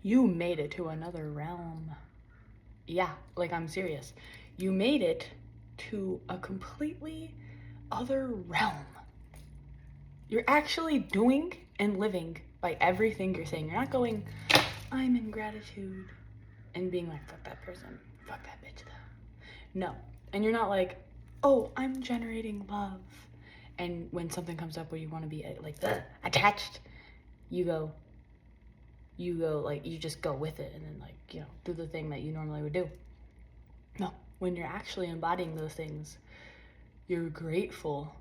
You made it to another realm. Yeah, like I'm serious. You made it to a completely other realm. You're actually doing and living by everything you're saying. You're not going, I'm in gratitude, and being like, fuck that person, fuck that bitch though. No. And you're not like, oh, I'm generating love. And when something comes up where you want to be like attached, you go, like, you just go with it and then, like, do the thing that you normally would do. No. When you're actually embodying those things, you're grateful.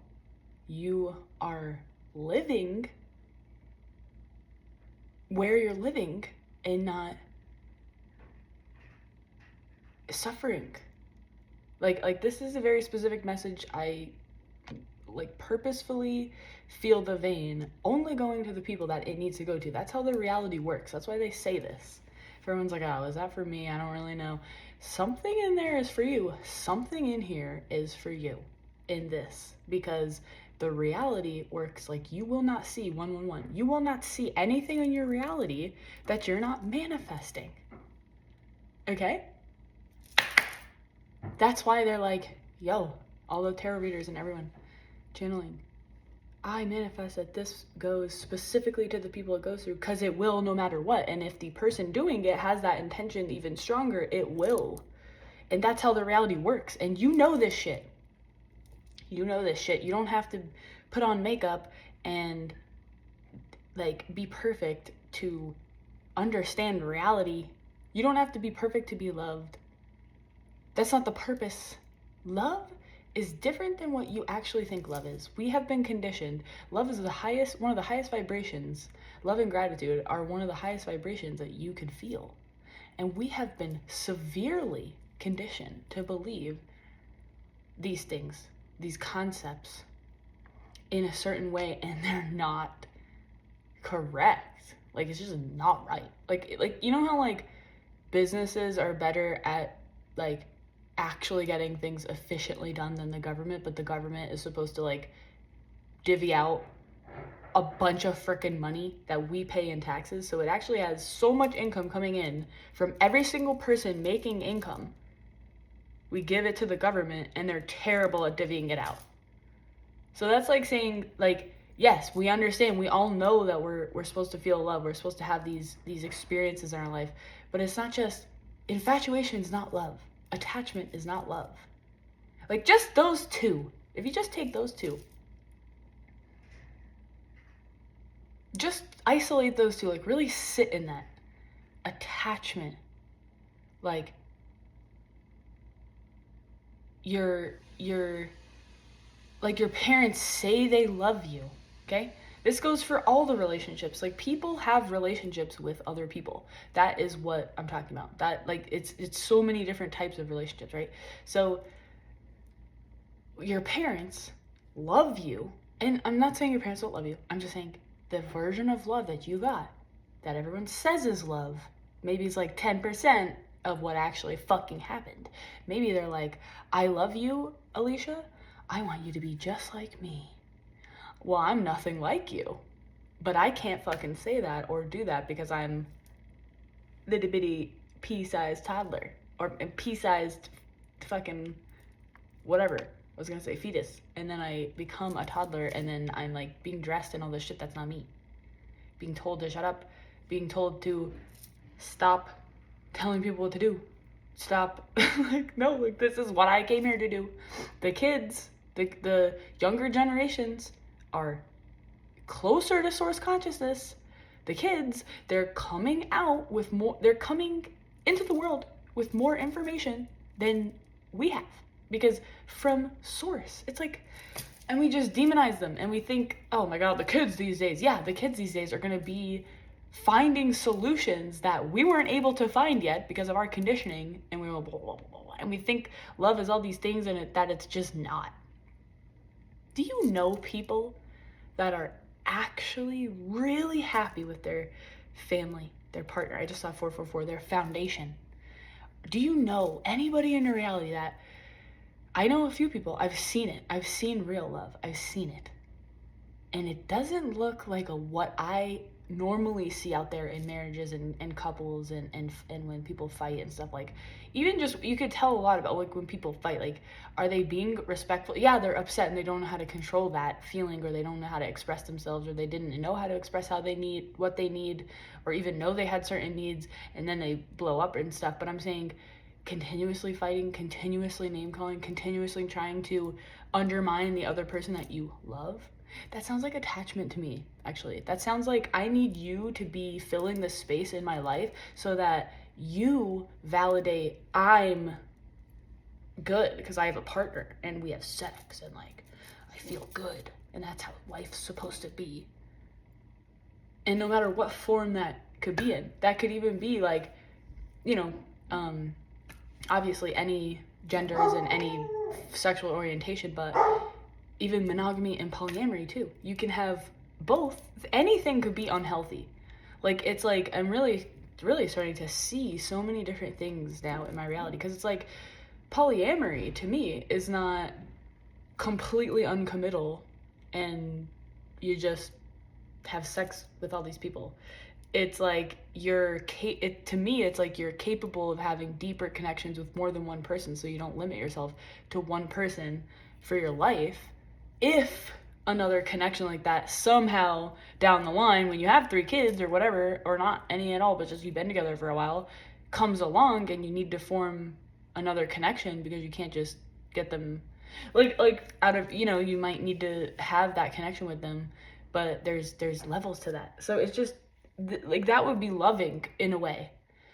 You are living where you're living and not suffering. Like this is a very specific message. I like purposefully feel the vein only going to the people that it needs to go to. That's how the reality works. That's why they say this. If everyone's like, oh, is that for me? I don't really know. Something in there is for you. Something in here is for you in this, because the reality works like you will not see 111. You will not see anything in your reality that you're not manifesting. Okay? That's why they're like, yo, all the tarot readers and everyone channeling, I manifest that this goes specifically to the people it goes through, because it will no matter what. And if the person doing it has that intention even stronger, it will. And that's how the reality works. And you know this shit. You know this shit. You don't have to put on makeup and like be perfect to understand reality. You don't have to be perfect to be loved. That's not the purpose. Love is different than what you actually think love is. We have been conditioned. Love is one of the highest vibrations. Love and gratitude are one of the highest vibrations that you can feel. And we have been severely conditioned to believe these things, these concepts, in a certain way, and they're not correct. Like, it's just not right. Like you know how like businesses are better at like actually getting things efficiently done than the government, but the government is supposed to like divvy out a bunch of freaking money that we pay in taxes, so it actually has so much income coming in from every single person making income. We give it to the government and they're terrible at divvying it out. So that's like saying, like, yes, we understand, we all know that we're supposed to feel love, we're supposed to have these experiences in our life, but it's not just, infatuation is not love. Attachment is not love. Like, just those two. If you just take those two, just isolate those two, like really sit in that attachment. Like, your like your parents say they love you, okay? This goes for all the relationships. Like, people have relationships with other people. That is what I'm talking about. That, like, it's so many different types of relationships, right? So your parents love you, and I'm not saying your parents don't love you. I'm just saying the version of love that you got, that everyone says is love, maybe it's like 10% of what actually fucking happened. Maybe they're like, I love you, Alicia. I want you to be just like me. Well, I'm nothing like you, but I can't fucking say that or do that because I'm little bitty pea-sized toddler or pea-sized fucking whatever. I was gonna say fetus, and then I become a toddler, and then I'm like being dressed and all this shit that's not me. Being told to shut up, being told to stop telling people what to do. Stop. Like, no, like, this is what I came here to do. The kids, the younger generations are closer to source consciousness. The kids, they're coming out with more, they're coming into the world with more information than we have. Because from source, it's like, and we just demonize them and we think, oh my god, the kids these days. Yeah, the kids these days are gonna be finding solutions that we weren't able to find yet because of our conditioning, and we were blah, blah, blah, blah, and we think love is all these things and that it's just not. Do you know people that are actually really happy with their family, their partner? I just saw 444, their foundation. Do you know anybody in reality that, I know a few people, I've seen it. I've seen real love. I've seen it. And it doesn't look like what I normally see out there in marriages and couples and when people fight and stuff. Like, even just, you could tell a lot about, like, when people fight, like, are they being respectful? Yeah, they're upset and they don't know how to control that feeling, or they don't know how to express themselves, or they didn't know how to express how they need, what they need, or even know they had certain needs, and then they blow up and stuff. But I'm saying, continuously fighting, continuously name calling, continuously trying to undermine the other person that you love, that sounds like attachment to me, actually. That sounds like I need you to be filling the space in my life so that you validate I'm good because I have a partner and we have sex and, like, I feel good and that's how life's supposed to be. And no matter what form that could be in, that could even be like, you know, obviously any genders and any sexual orientation, but even monogamy and polyamory too. You can have both. Anything could be unhealthy. Like, it's like, I'm really starting to see so many different things now in my reality, because it's like, polyamory to me is not completely uncommittal and you just have sex with all these people. It's like to me, it's like you're capable of having deeper connections with more than one person, so you don't limit yourself to one person for your life. If another connection like that somehow down the line, when you have 3 kids or whatever, or not any at all, but just you've been together for a while, comes along and you need to form another connection, because you can't just get them like out of, you might need to have that connection with them, but there's levels to that. So it's just like, that would be loving in a way.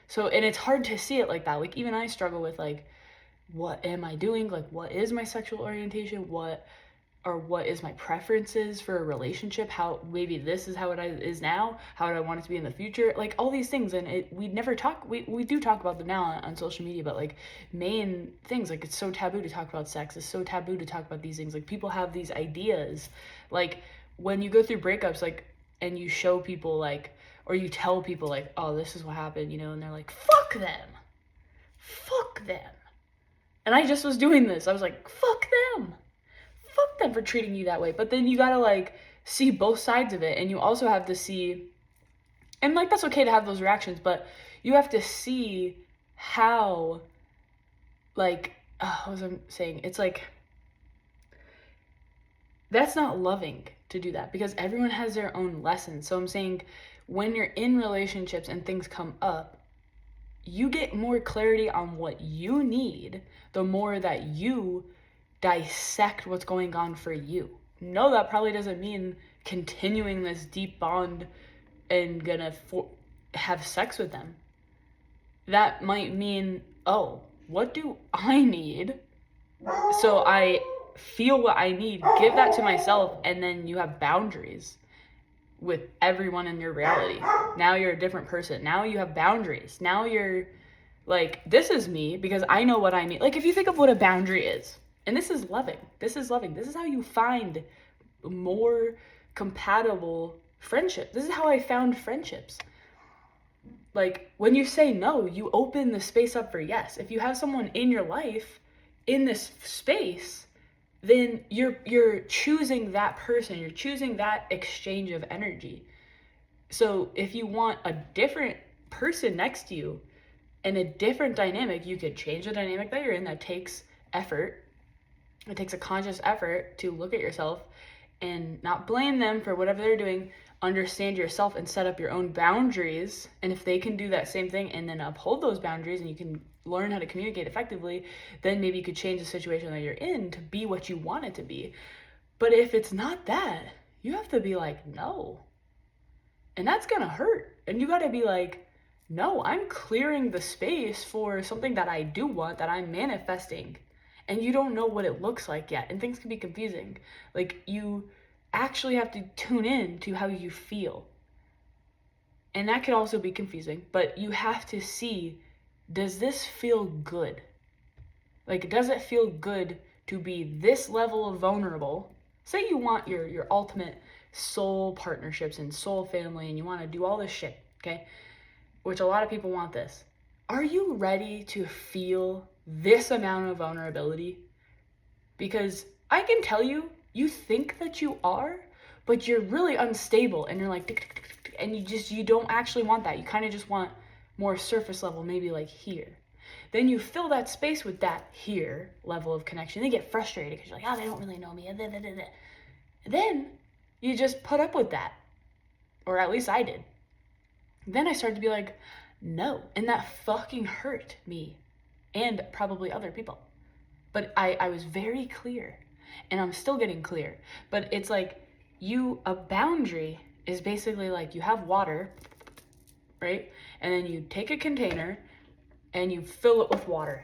So, and it's hard to see it like that. Like, even I struggle with, like, what am I doing? Like, what is my sexual orientation? What is my preferences for a relationship? How, maybe this is how it is now. How do I want it to be in the future? Like, all these things. And we never talk, we do talk about them now on social media, but, like, main things, like, it's so taboo to talk about sex. It's so taboo to talk about these things. Like, people have these ideas. Like, when you go through breakups, like, and you show people, like, or you tell people, like, oh, this is what happened, and they're like, fuck them. Fuck them. And I just was doing this. I was like, fuck them. Fuck them for treating you that way. But then you gotta, like, see both sides of it. And you also have to see, and, like, that's okay to have those reactions, but you have to see how, like, what was I saying? It's like, that's not loving to do that, because everyone has their own lessons. So I'm saying, when you're in relationships and things come up, you get more clarity on what you need the more that you dissect what's going on for you. No, that probably doesn't mean continuing this deep bond and gonna have sex with them. That might mean, oh, what do I need? So I feel what I need, give that to myself, and then you have boundaries with everyone in your reality. Now you're a different person. Now you have boundaries. Now you're like, this is me because I know what I need. Like, if you think of what a boundary is, and this is loving. This is loving. This is how you find more compatible friendships. This is how I found friendships. Like, when you say no, you open the space up for yes. If you have someone in your life in this space, then you're choosing that person. You're choosing that exchange of energy. So if you want a different person next to you and a different dynamic, you could change the dynamic that you're in. That takes effort. It takes a conscious effort to look at yourself and not blame them for whatever they're doing. Understand yourself and set up your own boundaries. And if they can do that same thing and then uphold those boundaries, and you can learn how to communicate effectively, then maybe you could change the situation that you're in to be what you want it to be. But if it's not that, you have to be like, no. And that's gonna hurt. And you gotta be like, no, I'm clearing the space for something that I do want, that I'm manifesting. And you don't know what it looks like yet. And things can be confusing. Like, you actually have to tune in to how you feel. And that can also be confusing. But you have to see, does this feel good? Like, does it feel good to be this level of vulnerable? Say you want your ultimate soul partnerships and soul family, and you want to do all this shit, okay? Which a lot of people want this. Are you ready to feel this amount of vulnerability? Because I can tell you, you think that you are, but you're really unstable and you're like, tick, tick, tick, tick, tick, and you don't actually want that. You kind of just want more surface level, maybe like here. Then you fill that space with that here level of connection. They get frustrated because you're like, oh, they don't really know me. Then you just put up with that, or at least I did. Then I started to be like, no, and that fucking hurt me and probably other people. But I was very clear, and I'm still getting clear. But it's like, a boundary is basically like you have water, right? And then you take a container and you fill it with water.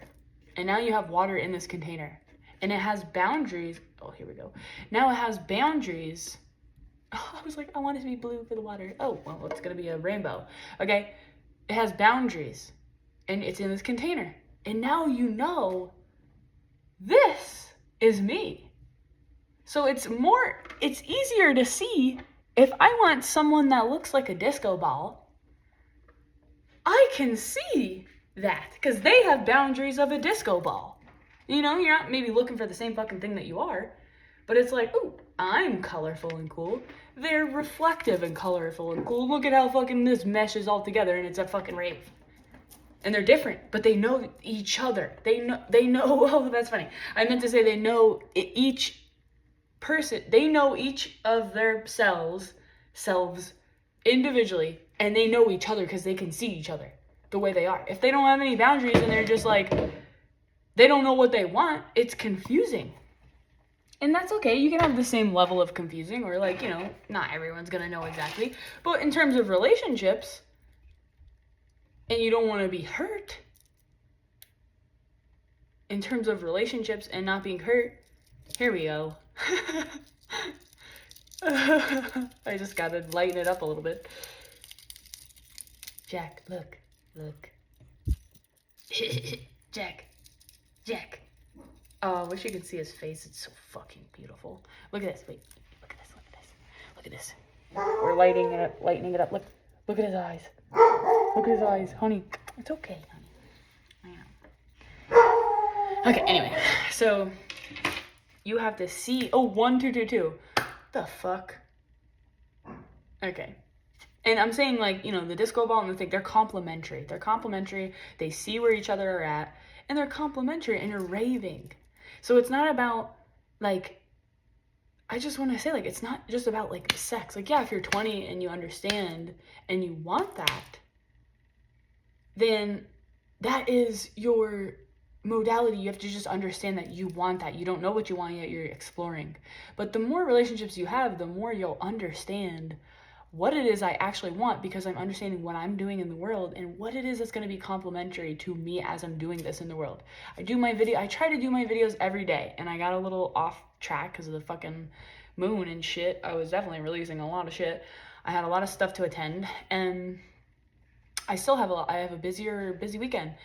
And now you have water in this container. And it has boundaries. Oh, here we go. Now it has boundaries. Oh, I was like, I want it to be blue for the water. Oh, well, it's going to be a rainbow. Okay. It has boundaries. And it's in this container. And now you know this is me. So it's easier to see if I want someone that looks like a disco ball, I can see that because they have boundaries of a disco ball. You know, you're not maybe looking for the same fucking thing that you are, but it's like, ooh, I'm colorful and cool. They're reflective and colorful and cool. Look at how fucking this meshes all together and it's a fucking rave. And they're different, but they know each other. They know, oh, that's funny. I meant to say they know each person, they know each of their selves individually, and they know each other because they can see each other the way they are. If they don't have any boundaries and they're just like, they don't know what they want, it's confusing. And that's okay. You can have the same level of confusing, or like, you know, not everyone's gonna know exactly. But in terms of relationships, and you don't want to be hurt, in terms of relationships and not being hurt, here we go. I just gotta lighten it up a little bit. Jack, look. Jack. Oh, I wish you could see his face. It's so fucking beautiful. Look at this. Wait. Look at this. We're lightening it up. Look at his eyes. Look at his eyes. Honey, it's okay, honey. Okay, anyway. So, you have to see. Oh, 1, 2, 2, 2. The fuck? Okay. And I'm saying, like, you know, the disco ball and the thing, they're complementary. They see where each other are at, and they're complementary, and you're raving. So it's not about, like, I just want to say, like, it's not just about, like, sex. Like, yeah, if you're 20 and you understand and you want that, then that is your modality. You have to just understand that you want that. You don't know what you want yet, you're exploring. But the more relationships you have, the more you'll understand what it is I actually want, because I'm understanding what I'm doing in the world and what it is that's going to be complementary to me as I'm doing this in the world. I try to do my videos every day, and I got a little off track because of the fucking moon and shit. I was definitely releasing a lot of shit. I had a lot of stuff to attend, and I still have I have a busy weekend,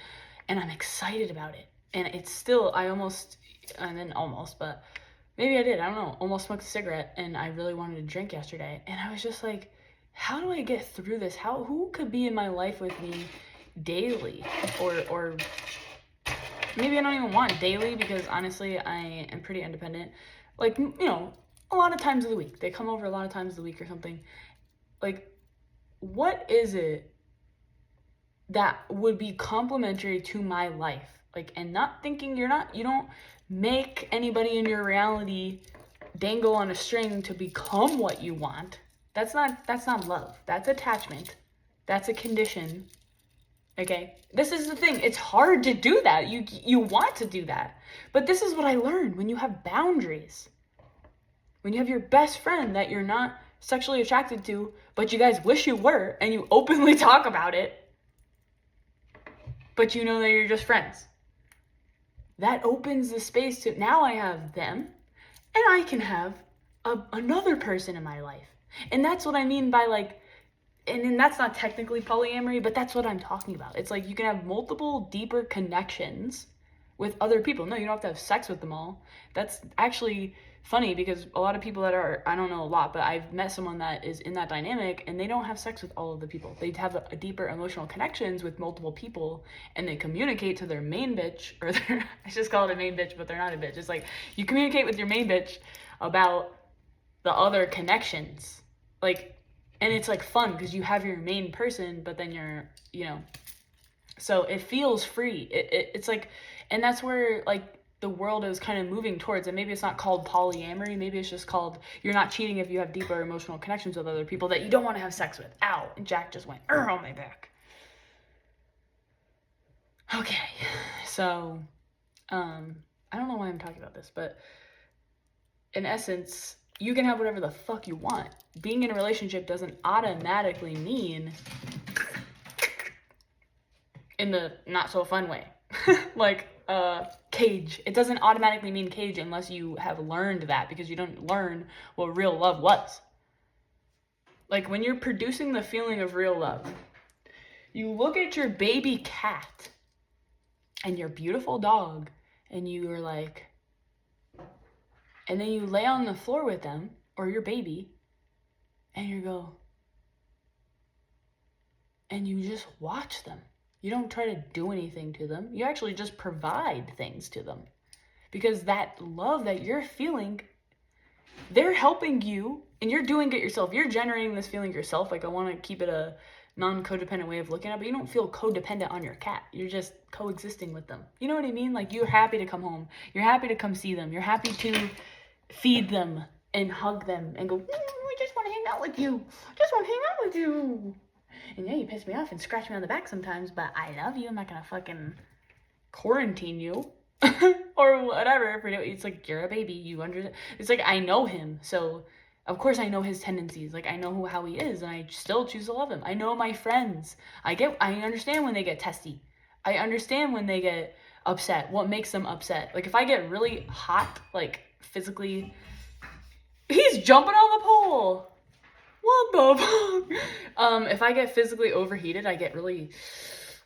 and I'm excited about it. And it's still, but maybe I did, I don't know, almost smoked a cigarette, and I really wanted to drink yesterday. And I was just like, how do I get through this? Who could be in my life with me daily? Or maybe I don't even want daily, because honestly, I am pretty independent. Like, you know, a lot of times of the week. They come over a lot of times of the week or something. Like, what is it that would be complementary to my life? Like, and not thinking you don't make anybody in your reality dangle on a string to become what you want. That's not love. That's attachment. That's a condition. Okay? This is the thing. It's hard to do that. You want to do that. But this is what I learned when you have boundaries. When you have your best friend that you're not sexually attracted to, but you guys wish you were, and you openly talk about it, but you know that you're just friends. That opens the space to, now I have them, and I can have another person in my life. And that's what I mean by, like, and then that's not technically polyamory, but that's what I'm talking about. It's like you can have multiple deeper connections with other people. No, you don't have to have sex with them all. That's actually funny, because a lot of people that are, I don't know a lot, but I've met someone that is in that dynamic, and they don't have sex with all of the people. They have a deeper emotional connections with multiple people, and they communicate to their main bitch, or I just call it a main bitch, but they're not a bitch. It's like you communicate with your main bitch about the other connections. Like, and it's like fun because you have your main person, but then you're, so it feels free. It's like, and that's where like the world is kind of moving towards. And maybe it's not called polyamory. Maybe it's just called you're not cheating if you have deeper emotional connections with other people that you don't want to have sex with. Ow! And Jack just went on my back. Okay, so I don't know why I'm talking about this, but in essence, you can have whatever the fuck you want. Being in a relationship doesn't automatically mean in the not so fun way. Like cage. It doesn't automatically mean cage unless you have learned that, because you don't learn what real love was. Like when you're producing the feeling of real love, you look at your baby cat and your beautiful dog and you are like, and then you lay on the floor with them or your baby and you go, and you just watch them. You don't try to do anything to them. You actually just provide things to them. Because that love that you're feeling, they're helping you and you're doing it yourself. You're generating this feeling yourself. Like, I want to keep it a non-codependent way of looking at it, but you don't feel codependent on your cat. You're just coexisting with them. You know what I mean? Like, you're happy to come home. You're happy to come see them. You're happy to feed them and hug them and go, I just want to hang out with you. I just want to hang out with you. And yeah, you piss me off and scratch me on the back sometimes, but I love you. I'm not gonna fucking quarantine you or whatever. It's like, you're a baby. You understand. It's like, I know him, so of course I know his tendencies. Like, I know how he is, and I still choose to love him. I know my friends. I understand when they get testy. I understand when they get upset. What makes them upset? Like, if I get really hot, like physically, he's jumping on the pole. What the fuck? If I get physically overheated, I get really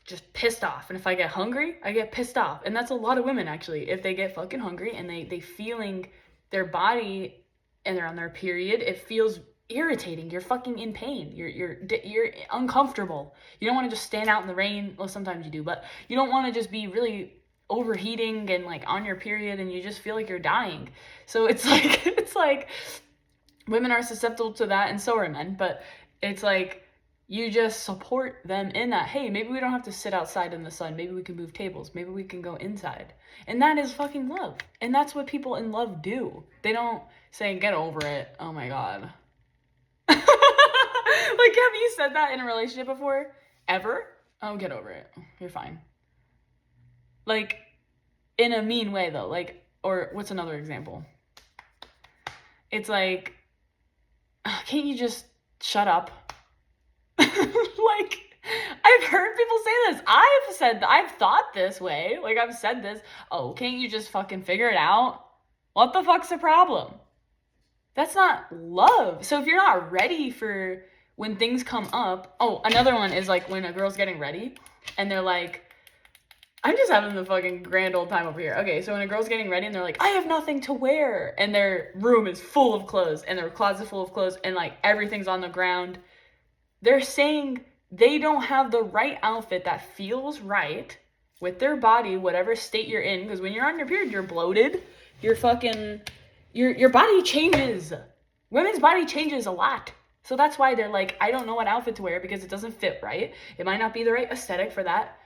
just pissed off. And if I get hungry, I get pissed off. And that's a lot of women, actually. If they get fucking hungry and they feeling their body and they're on their period, it feels irritating. You're fucking in pain. You're uncomfortable. You don't want to just stand out in the rain. Well, sometimes you do, but you don't want to just be really overheating and like on your period and you just feel like you're dying. So it's like women are susceptible to that, and so are men, but it's like you just support them in that. Hey, maybe we don't have to sit outside in the sun. Maybe we can move tables. Maybe we can go inside. And that is fucking love. And that's what people in love do. They don't say, get over it. Oh my God. Like, have you said that in a relationship before? Ever? Oh, get over it. You're fine. Like, in a mean way, though. Like, or what's another example? It's like, can't you just shut up? Like, I've heard people say this. I've thought this way. Like, I've said this. Oh, can't you just fucking figure it out? What the fuck's the problem? That's not love. So if you're not ready for when things come up. Oh, another one is like when a girl's getting ready and they're like, I'm just having the fucking grand old time over here. Okay, so when a girl's getting ready and they're like, I have nothing to wear, and their room is full of clothes and their closet full of clothes and like everything's on the ground, they're saying they don't have the right outfit that feels right with their body, whatever state you're in. Because when you're on your period, you're bloated. You're fucking, your body changes. Women's body changes a lot. So that's why they're like, I don't know what outfit to wear because it doesn't fit right. It might not be the right aesthetic for that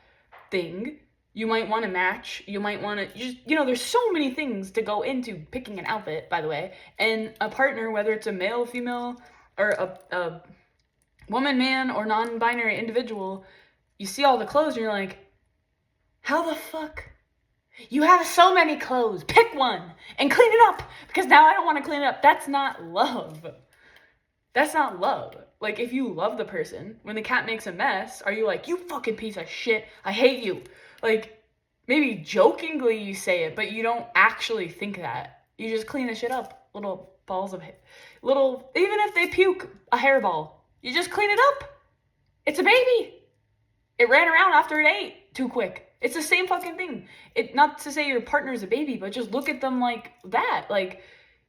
thing. You might want to match. You might want to just, there's so many things to go into picking an outfit, by the way. And a partner, whether it's a male, female, or a woman, man, or non-binary individual, you see all the clothes and you're like, how the fuck? You have so many clothes. Pick one and clean it up because now I don't want to clean it up. That's not love. That's not love. Like, if you love the person, when the cat makes a mess, are you like, you fucking piece of shit, I hate you? Like, maybe jokingly you say it, but you don't actually think that. You just clean the shit up. Little balls of even if they puke a hairball, you just clean it up. It's a baby. It ran around after it ate too quick. It's the same fucking thing. Not to say your partner's a baby, but just look at them like that. Like,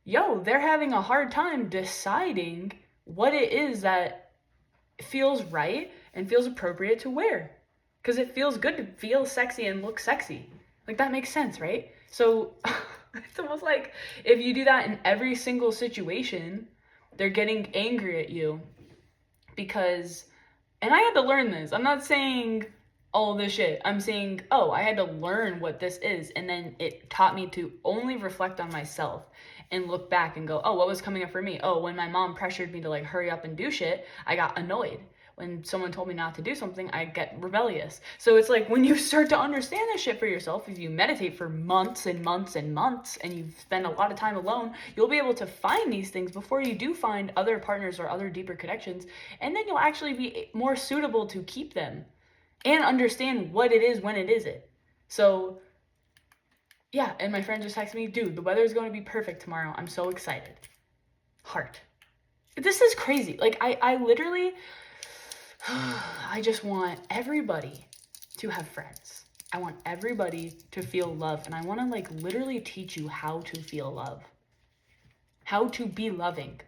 yo, they're having a hard time deciding what it is that feels right and feels appropriate to wear. Because it feels good to feel sexy and look sexy. Like, that makes sense, right? So, It's almost like if you do that in every single situation, they're getting angry at you because, and I had to learn this. I'm not saying all this shit. I'm saying, oh, I had to learn what this is. And then it taught me to only reflect on myself and look back and go, oh, what was coming up for me? Oh, when my mom pressured me to like hurry up and do shit, I got annoyed. When someone told me not to do something, I get rebellious. So it's like when you start to understand this shit for yourself, if you meditate for months and months and months and you spend a lot of time alone, you'll be able to find these things before you do find other partners or other deeper connections. And then you'll actually be more suitable to keep them and understand what it is when it isn't. So yeah, and my friend just texted me, dude, the weather is going to be perfect tomorrow. I'm so excited. Heart. This is crazy. Like I literally, I just want everybody to have friends. I want everybody to feel love. And I want to like literally teach you how to feel love. How to be loving.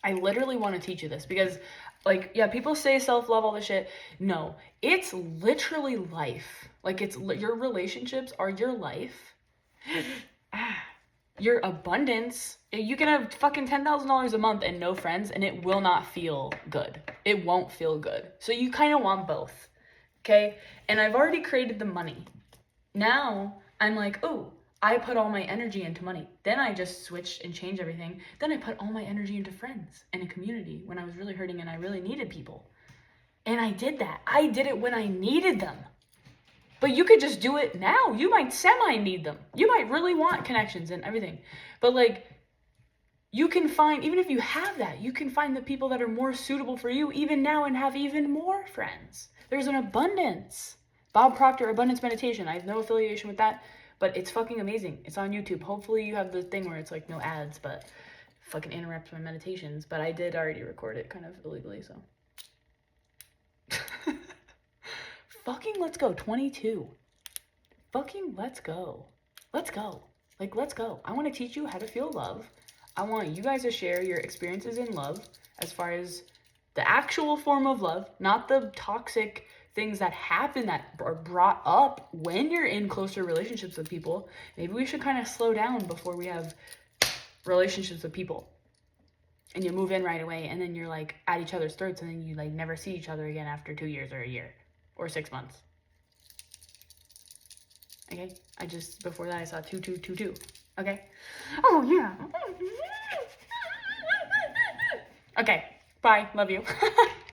I literally want to teach you this because like, yeah, people say self-love, all this shit. No, it's literally life. Like it's your relationships are your life. Your abundance. You can have fucking $10,000 a month and no friends and it will not feel good. It won't feel good. So you kind of want both. Okay? And I've already created the money. Now I'm like, oh, I put all my energy into money. Then I just switched and changed everything. Then I put all my energy into friends and a community when I was really hurting and I really needed people. And I did that. I did it when I needed them. But you could just do it now. You might semi-need them. You might really want connections and everything. But like, you can find, even if you have that, you can find the people that are more suitable for you even now and have even more friends. There's an abundance. Bob Proctor, Abundance Meditation. I have no affiliation with that, but it's fucking amazing. It's on YouTube. Hopefully you have the thing where it's like no ads, but fucking interrupts my meditations. But I did already record it kind of illegally, so. Fucking let's go. 22. Fucking let's go. Let's go. Like, let's go. I want to teach you how to feel love. I want you guys to share your experiences in love as far as the actual form of love, not the toxic things that happen that are brought up when you're in closer relationships with people. Maybe we should kind of slow down before we have relationships with people. And you move in right away and then you're like at each other's throats and then you like never see each other again after 2 years or a year. Or 6 months. Okay? Before that I saw 2222. Okay? Oh, yeah. Okay. Bye. Love you.